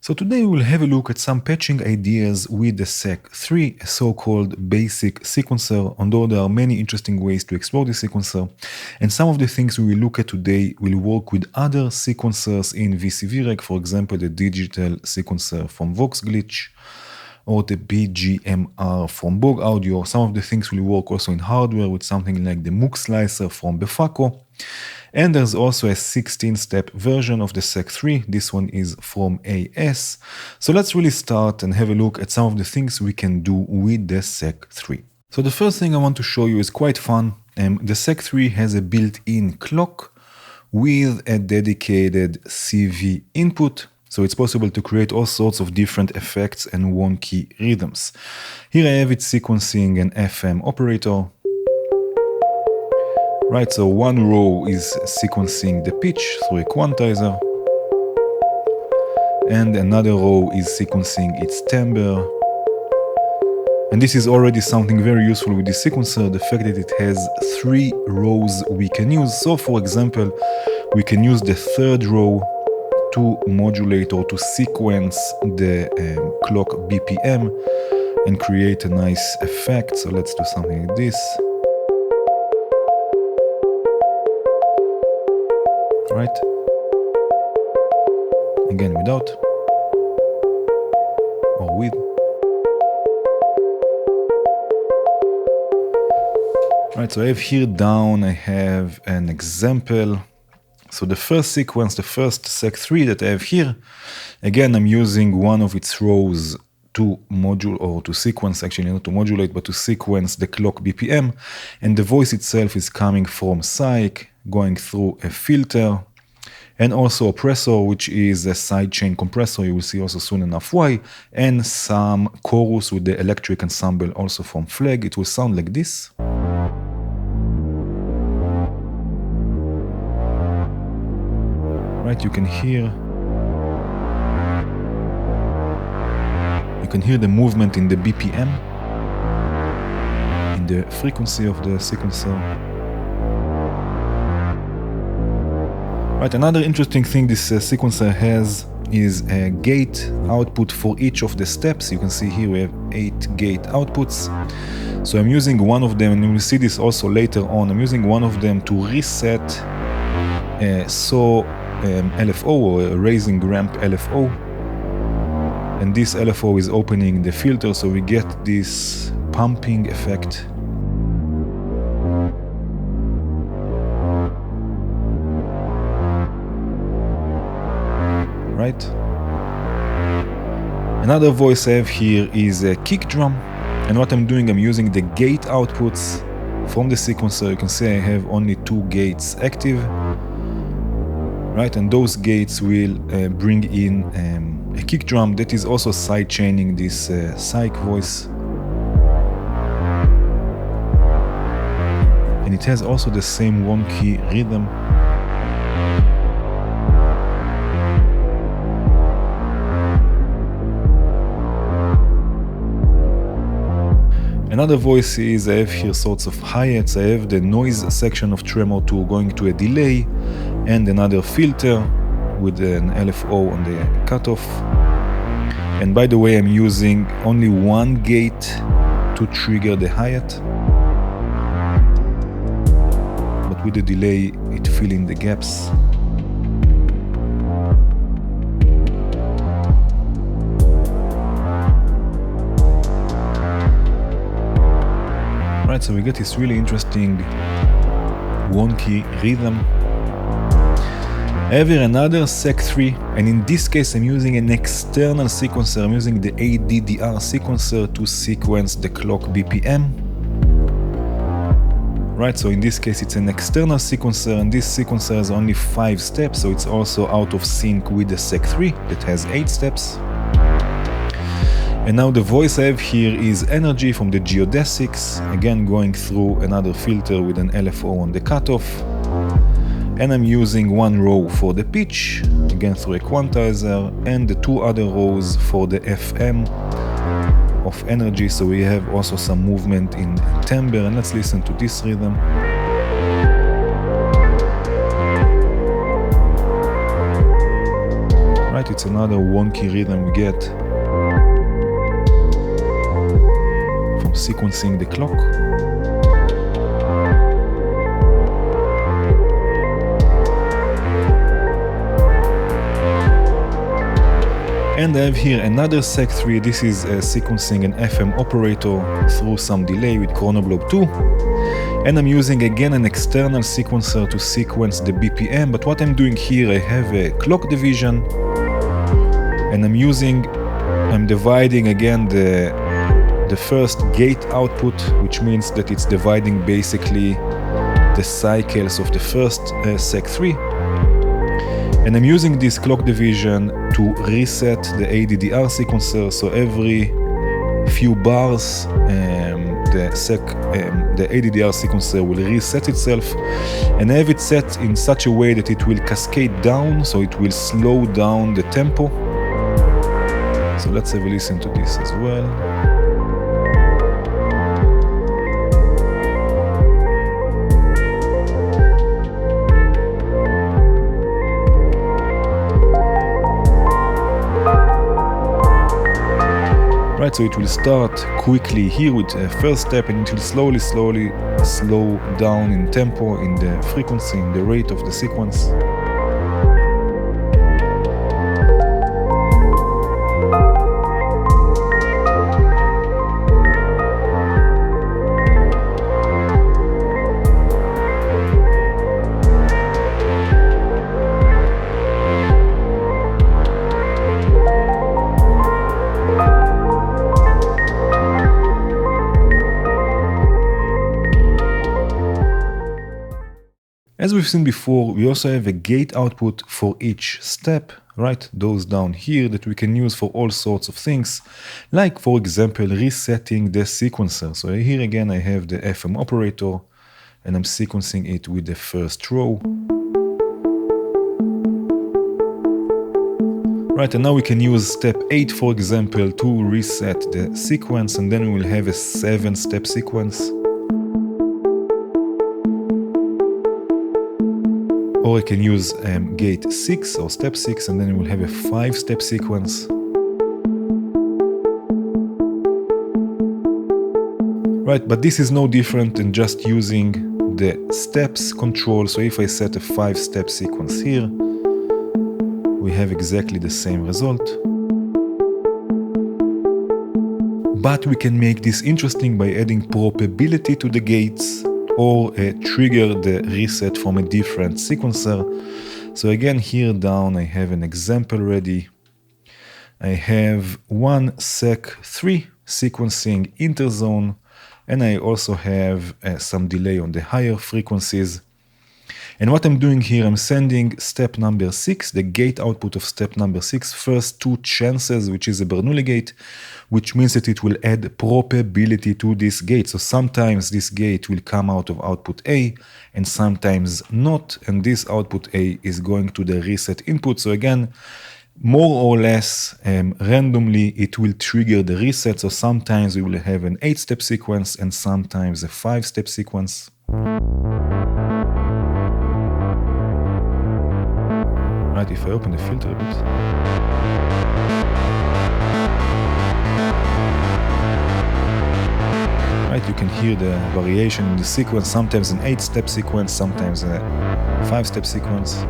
So today we'll have a look at some patching ideas with the SEC3, a so-called basic sequencer, although there are many interesting ways to explore the sequencer, and some of the things we will look at today will work with other sequencers in VCVREC, for example the digital sequencer from VoxGlitch, or the BGMR from Bog Audio. Some of the things will work also in hardware with something like the MOOC slicer from Befaco. And there's also a 16-step version of the SEC3. This one is from AS. So let's really start and have a look at some of the things we can do with the SEC3. So the first thing I want to show you is quite fun. The SEC3 has a built-in clock with a dedicated CV input. So it's possible to create all sorts of different effects and wonky rhythms. Here I have it sequencing an FM operator. Right, so one row is sequencing the pitch through a quantizer, and another row is sequencing its timbre. And this is already something very useful with this sequencer, the fact that it has 3 rows we can use. So for example, we can use the third row to modulate or to sequence the clock BPM and create a nice effect. So let's do something like this. Right? Again, without or with. Right, so I have here down, I have an example. So the first sequence, the first SEC3 that I have here, again, I'm using one of its rows to modulate, or to sequence, actually not to modulate, but to sequence the clock BPM. And the voice itself is coming from psych, going through a filter, and also oppressor, which is a sidechain compressor. You will see also soon enough why, and some chorus with the electric ensemble also from flag. It will sound like this. Right, you can hear the movement in the BPM, in the frequency of the sequencer. Right, another interesting thing this sequencer has is a gate output for each of the steps. You can see here we have 8 gate outputs. So I'm using one of them, and you will see this also later on. I'm using one of them to reset LFO, or a raising ramp LFO. And this LFO is opening the filter, so we get this pumping effect. Right. Another voice I have here is a kick drum, and what I'm doing, I'm using the gate outputs from the sequencer. You can see I have only 2 gates active, right, and those gates will bring in a kick drum that is also side chaining this psych voice, and it has also the same wonky rhythm. Another voice is, I have here sorts of hi-hats. I have the noise section of Tremor 2 going to a delay, and another filter with an LFO on the cutoff. And by the way, I'm using only one gate to trigger the hi-hat, but with the delay it fills in the gaps. Right, so we get this really interesting wonky rhythm. I have here another SEC3, and in this case I'm using an external sequencer. I'm using the ADDR sequencer to sequence the clock BPM. Right, so in this case it's an external sequencer, and this sequencer has only 5 steps, so it's also out of sync with the SEC3 that has 8 steps. And now the voice I have here is Energy from the geodesics, again going through another filter with an LFO on the cutoff. And I'm using one row for the pitch, again through a quantizer, and the 2 other rows for the FM of Energy, so we have also some movement in timbre. And let's listen to this rhythm. Right, it's another wonky rhythm we get from sequencing the clock. And I have here another Sec3. This is sequencing an FM operator through some delay with Chronoblob 2. And I'm using again an external sequencer to sequence the BPM, but what I'm doing here, I have a clock division, and I'm dividing again the first gate output, which means that it's dividing basically the cycles of the first Sec3. And I'm using this clock division to reset the ADDR sequencer, so every few bars the ADDR sequencer will reset itself, and have it set in such a way that it will cascade down, so it will slow down the tempo. So let's have a listen to this as well. Right, so it will start quickly here with a first step, and it will slowly slow down in tempo, in the frequency, in the rate of the sequence. As we've seen before, we also have a gate output for each step, right? Those down here that we can use for all sorts of things, like for example, resetting the sequencer. So here again, I have the FM operator, and I'm sequencing it with the first row. Right, and now we can use step 8, for example, to reset the sequence, and then we will have a 7-step sequence. Or I can use gate 6 or step 6, and then we'll have a 5-step sequence. Right, but this is no different than just using the steps control. So if I set a 5-step sequence here, we have exactly the same result. But we can make this interesting by adding probability to the gates, or trigger the reset from a different sequencer. So again, here down I have an example ready. I have one Sec3 sequencing interzone, and I also have some delay on the higher frequencies. And what I'm doing here, I'm sending step number 6, the gate output of step number 6, first 2 chances, which is a Bernoulli gate, which means that it will add probability to this gate. So sometimes this gate will come out of output A, and sometimes not, and this output A is going to the reset input. So again, more or less randomly, it will trigger the reset. So sometimes we will have an 8-step sequence, and sometimes a 5-step sequence. Right, if I open the filter a bit. Right, you can hear the variation in the sequence, sometimes an 8-step sequence, sometimes a 5-step sequence.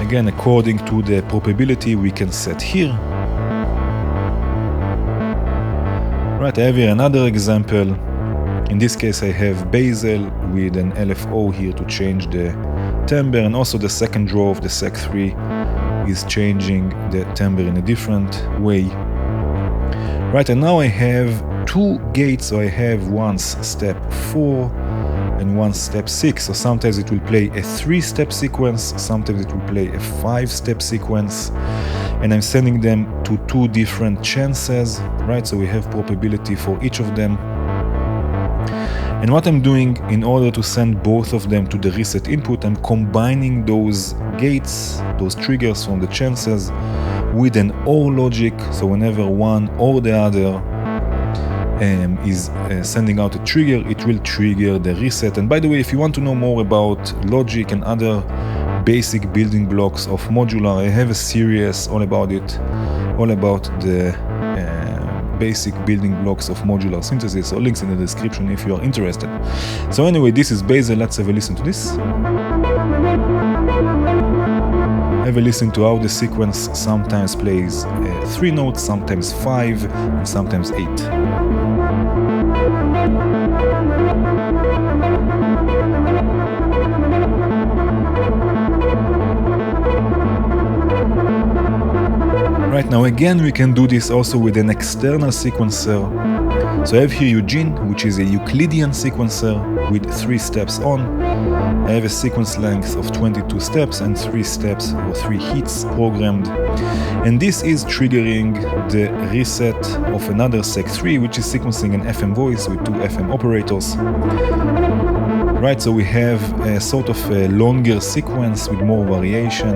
Again, according to the probability we can set here. Right, I have here another example. In this case, I have Basel with an LFO here to change the timbre, and also the second row of the Sec3 is changing the timbre in a different way. Right, and now I have 2 gates, so I have once step 4 and once step 6. So sometimes it will play a 3-step sequence, sometimes it will play a 5-step sequence, and I'm sending them to 2 different chances, right? So we have probability for each of them. And what I'm doing in order to send both of them to the reset input, I'm combining those gates, those triggers from the chances with an OR logic. So whenever one or the other is sending out a trigger, it will trigger the reset. And by the way, if you want to know more about logic and other basic building blocks of modular, I have a series all about it, all about the basic building blocks of modular synthesis, so links in the description if you are interested. So anyway, this is Basil. Let's have a listen to this. Have a listen to how the sequence sometimes plays 3 notes, sometimes 5, and sometimes 8. Right now, again, we can do this also with an external sequencer. So I have here Eugene, which is a Euclidean sequencer with 3 steps on. I have a sequence length of 22 steps and 3 steps or 3 hits programmed. And this is triggering the reset of another Sec3, which is sequencing an FM voice with 2 FM operators. Right, so we have a sort of a longer sequence with more variation.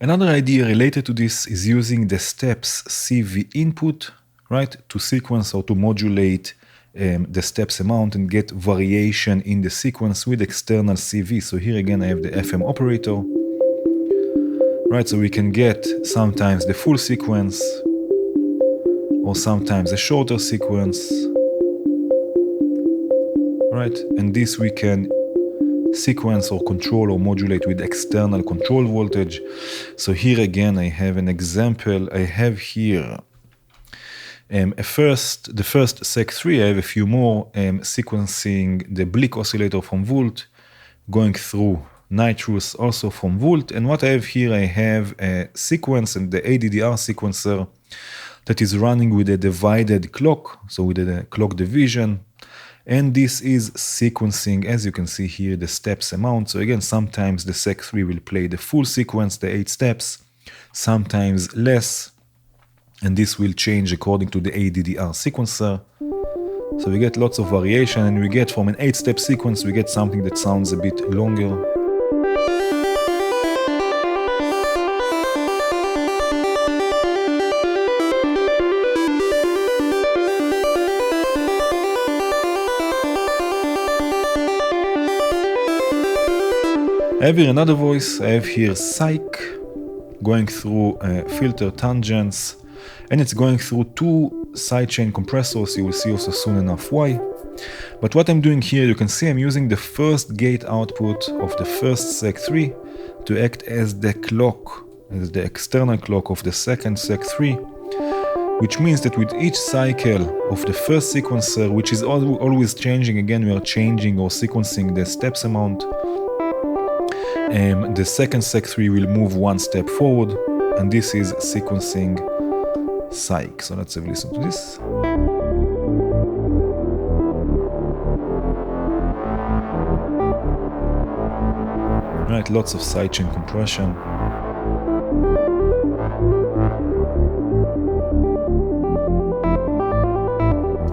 Another idea related to this is using the steps CV input, right, to sequence or to modulate the steps amount and get variation in the sequence with external CV. So here again I have the FM operator, right, so we can get sometimes the full sequence or sometimes a shorter sequence, right, and this we can sequence or control or modulate with external control voltage. So here again I have an example. I have here the first Sec3. I have a few more sequencing the Blick oscillator from Volt, going through Nitrous also from Volt. And what I have here, I have a sequence and the ADDR sequencer that is running with a divided clock, so with a clock division. And this is sequencing, as you can see here, the steps amount. So again, sometimes the Sec3 will play the full sequence, the 8 steps, sometimes less. And this will change according to the ADDR sequencer. So we get lots of variation, and we get from an 8-step sequence, we get something that sounds a bit longer. I have here another voice. I have here Psych going through filter tangents, and it's going through 2 sidechain compressors. You will see also soon enough why. But what I'm doing here, you can see I'm using the first gate output of the first Sec3 to act as the clock, as the external clock of the second Sec3, which means that with each cycle of the first sequencer, which is always changing, again we are changing or sequencing the steps amount, the second Sec3 will move 1 step forward, and this is sequencing Psych. So let's have a listen to this. Right, lots of sidechain compression.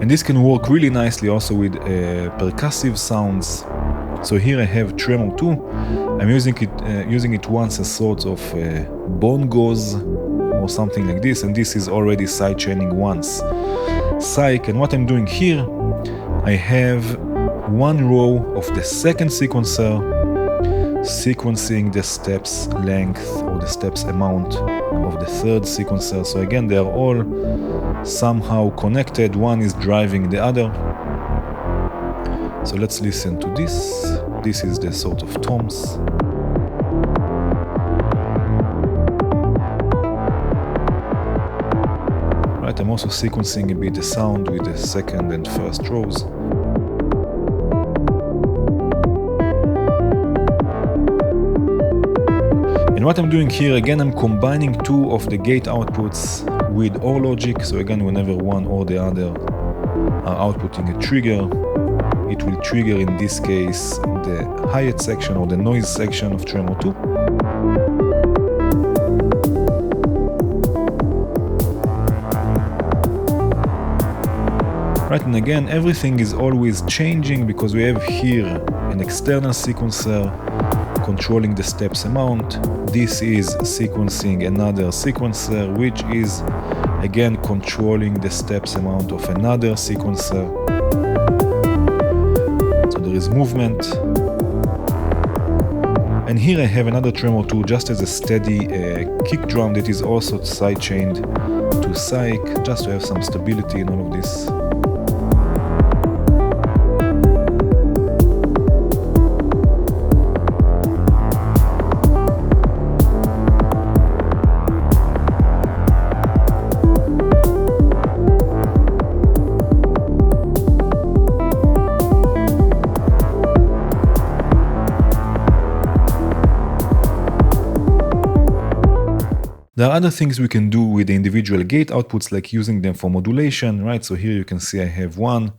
And this can work really nicely also with percussive sounds. So here I have Tremor 2. I'm using it once as sort of bongos or something like this, and this is already sidechaining once Psych. And what I'm doing here, I have 1 row of the second sequencer sequencing the steps length or the steps amount of the third sequencer. So again, they are all somehow connected. One is driving the other. So let's listen to this. This is the sort of toms. Right, I'm also sequencing a bit the sound with the second and first rows. And what I'm doing here, again, I'm combining 2 of the gate outputs with OR logic. So again, whenever one or the other are outputting a trigger. It will trigger, in this case, the hi-hat section or the noise section of tremor 2. Right, and again, everything is always changing because we have here an external sequencer controlling the steps amount. This is sequencing another sequencer, which is again controlling the steps amount of another sequencer. So there is movement. And here I have another tremor 2 just as a steady kick drum that is also sidechained to psych, just to have some stability in all of this. There are other things we can do with the individual gate outputs, like using them for modulation, right? So here you can see I have one.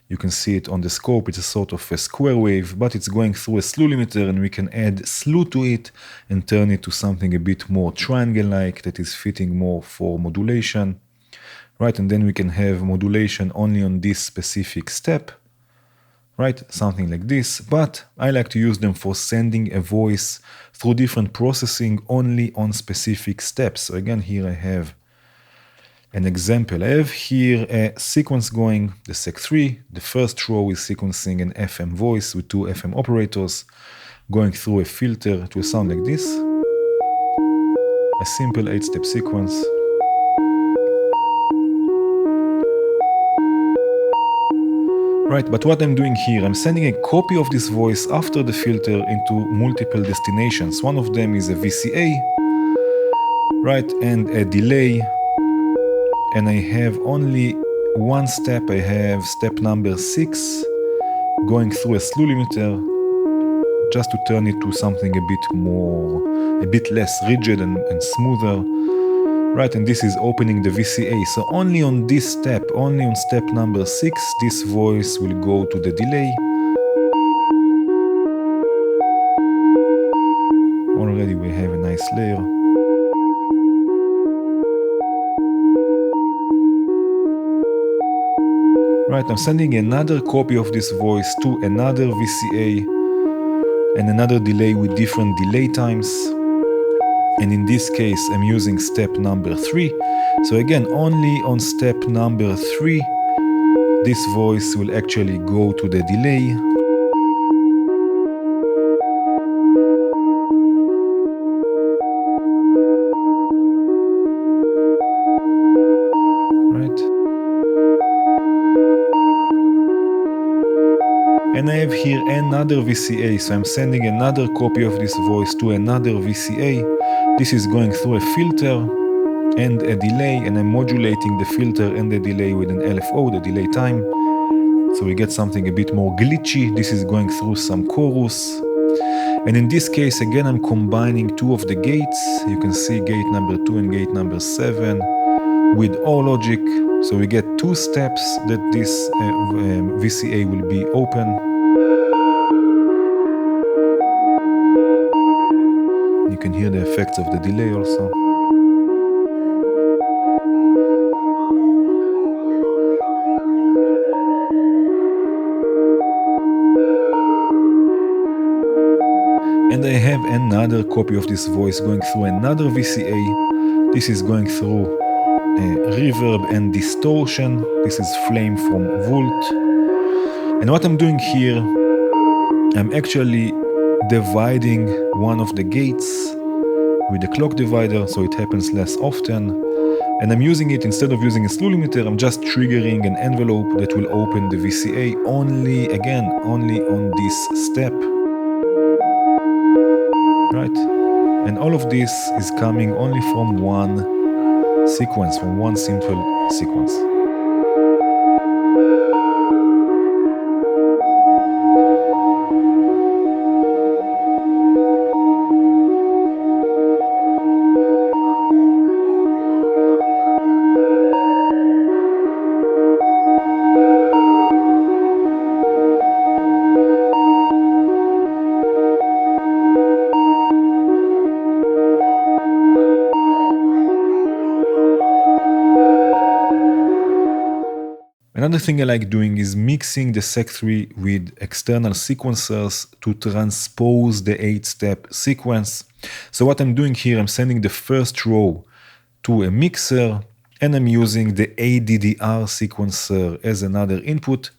You can see it on the scope. It's a sort of a square wave, but it's going through a slew limiter, and we can add slew to it and turn it to something a bit more triangle-like that is fitting more for modulation, right? And then we can have modulation only on this specific step, right? Something like this, but I like to use them for sending a voice through different processing only on specific steps. So again, here I have an example. I have here a sequence going, the sec3. The first row is sequencing an FM voice with 2 FM operators going through a filter to a sound like this. A simple 8-step sequence. Right, but what I'm doing here, I'm sending a copy of this voice after the filter into multiple destinations. One of them is a VCA, right, and a delay. And I have only one step. I have step number 6 going through a slew limiter just to turn it to something a bit less rigid and smoother. Right, and this is opening the VCA. So only on this step, only on step number 6, this voice will go to the delay. Already we have a nice layer. Right, I'm sending another copy of this voice to another VCA and another delay with different delay times. And in this case, I'm using step number 3. So again, only on step number 3, this voice will actually go to the delay. Right. And I have here another VCA, so I'm sending another copy of this voice to another VCA. This is going through a filter and a delay, and I'm modulating the filter and the delay with an LFO, the delay time. So we get something a bit more glitchy. This is going through some chorus. And in this case, again, I'm combining 2 of the gates. You can see gate number 2 and gate number 7 with OR logic. So we get 2 steps that this VCA will be open. You can hear the effects of the delay also. And I have another copy of this voice going through another VCA. This is going through reverb and distortion. This is flame from Volt. And what I'm doing here, I'm actually dividing one of the gates with the clock divider, so it happens less often. And I'm using it, instead of using a slew limiter, I'm just triggering an envelope that will open the VCA only on this step. Right? And all of this is coming only from one sequence, from one simple sequence. Another thing I like doing is mixing the Sec3 with external sequencers to transpose the 8-step sequence. So what I'm doing here, I'm sending the first row to a mixer, and I'm using the ADDR sequencer as another input.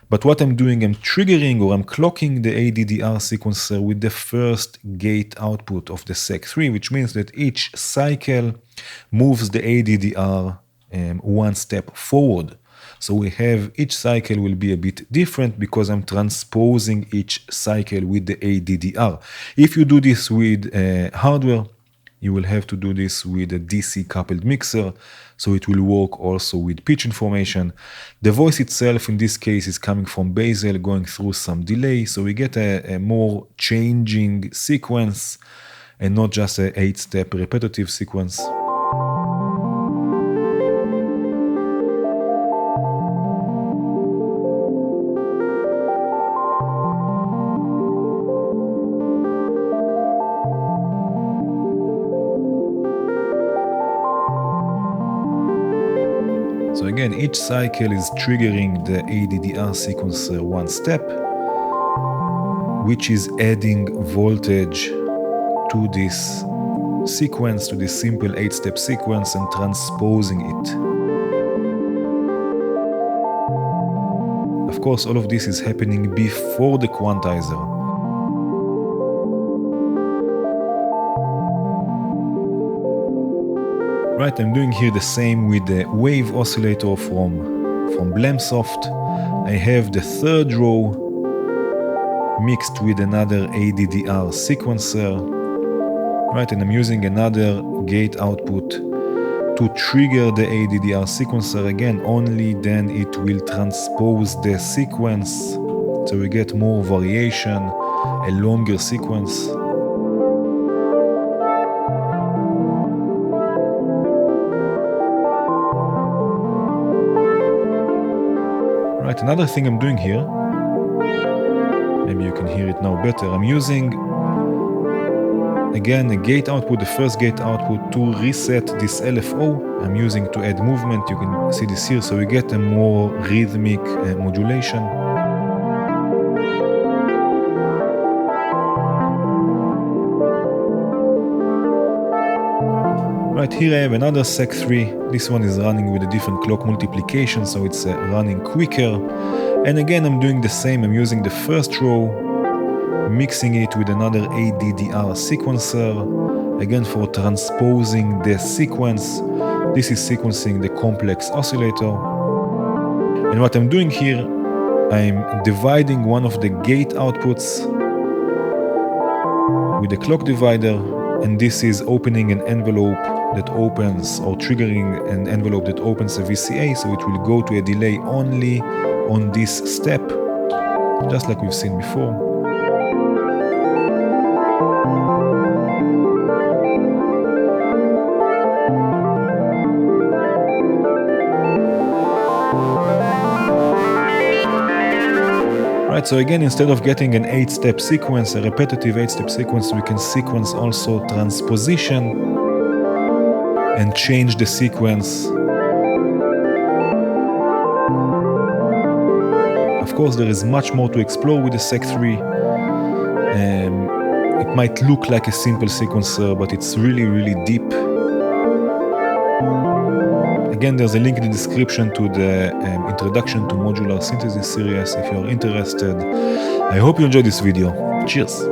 But what I'm doing, I'm triggering or I'm clocking the ADDR sequencer with the first gate output of the Sec3, which means that each cycle moves the ADDR one step forward. So we have each cycle will be a bit different because I'm transposing each cycle with the ADDR. If you do this with hardware, you will have to do this with a DC coupled mixer, so it will work also with pitch information. The voice itself in this case is coming from Basel, going through some delay, so we get a more changing sequence and not just a 8-step repetitive sequence. So again, each cycle is triggering the ADDR sequencer one step, which is adding voltage to this sequence, to this simple 8-step sequence, and transposing it. Of course, all of this is happening before the quantizer. Right, I'm doing here the same with the wave oscillator from Blamsoft. I have the third row mixed with another ADDR sequencer. Right, and I'm using another gate output to trigger the ADDR sequencer again. Only then it will transpose the sequence, so we get more variation, a longer sequence. Right, another thing I'm doing here, maybe you can hear it now better, I'm using again a gate output, the first gate output, to reset this LFO. I'm using to add movement, you can see this here, so we get a more rhythmic modulation. Right, here I have another Sec3. This one is running with a different clock multiplication, so it's running quicker. And again, I'm doing the same. I'm using the first row, mixing it with another ADDR sequencer, again for transposing the sequence. This is sequencing the complex oscillator. And what I'm doing here, I'm dividing one of the gate outputs with a clock divider, and this is opening an envelope that opens, or triggering an envelope that opens a VCA, so it will go to a delay only on this step, just like we've seen before. Right, so again, instead of getting an 8-step sequence, a repetitive 8-step sequence, we can sequence also transposition and change the sequence. Of course, there is much more to explore with the Sec3. It might look like a simple sequencer, but it's really, really deep. Again, there's a link in the description to the Introduction to Modular Synthesis series if you're interested. I hope you enjoyed this video. Cheers!